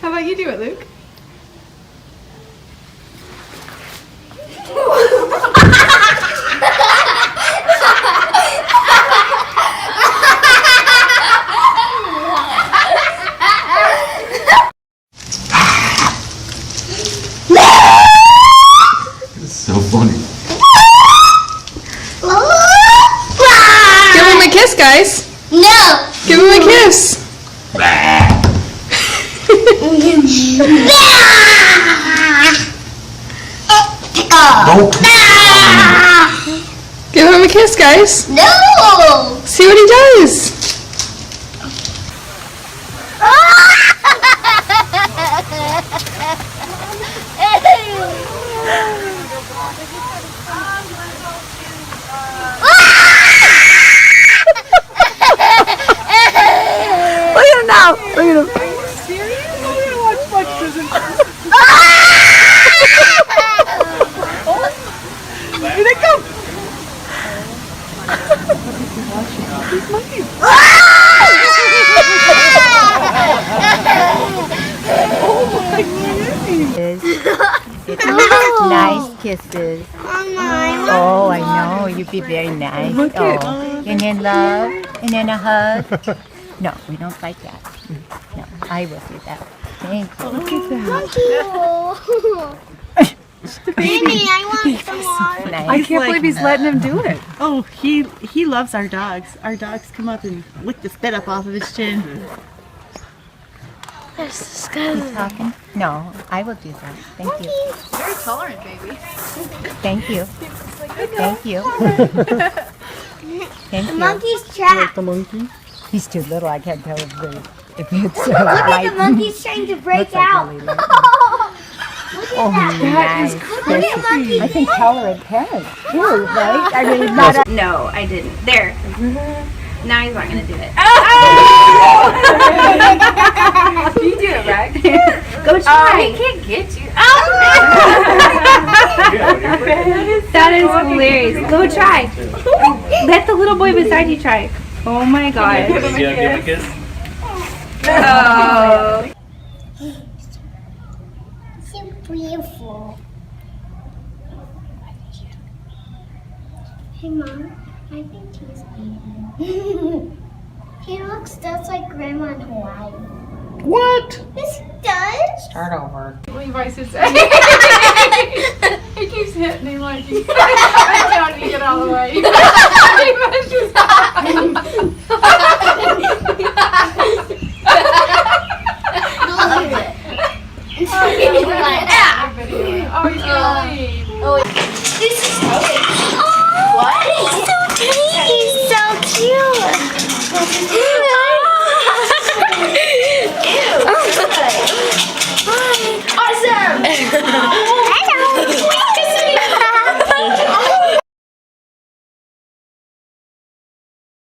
How about you do it, Luke? It's so funny. Give him a kiss, guys. No! Give him a kiss. Don't. Give him a kiss, guys. No! See what he does. Look at him now. Look at him. Are you serious? I'm gonna watch Flex Prison. Here they come! These monkeys. Oh my goodness! Nice kisses. Oh, I know. You'd be very nice. Look at- Oh, and then love, and then a hug. No, we don't like that. No, I will do that. Thank you. Look at that. Baby, I want some water. Nice. I can't believe he's letting him do it. Oh, he loves our dogs. Our dogs come up and lick the spit up off of his chin. That's disgusting. Talking? No, I will do that. Thank you. Very tolerant, baby. Thank you. Thank you. Thank The you. monkey's trapped. The monkey? He's too little. I can't tell if it's Look at the monkey's trying to break Looks like out. really little. Look at Oh, that. nice. Look at the monkey. I think tolerant parents too, right? I mean, not a No, I didn't. There. Now he's not gonna do it. You do it, Rex. Go try. He can't get you. That is hilarious. Go try. Let the little boy beside you try. Oh my god. Give him a kiss. Oh. So beautiful. Hey, Mom. I think he's eating. He looks just like Grandma in Hawaii. What? Yes, he does. start over. Levi's just he keeps hitting him like he's trying to get all the way. He pushes Oh, he's gonna leave. This is what? He's so tiny. He's so cute. Awesome.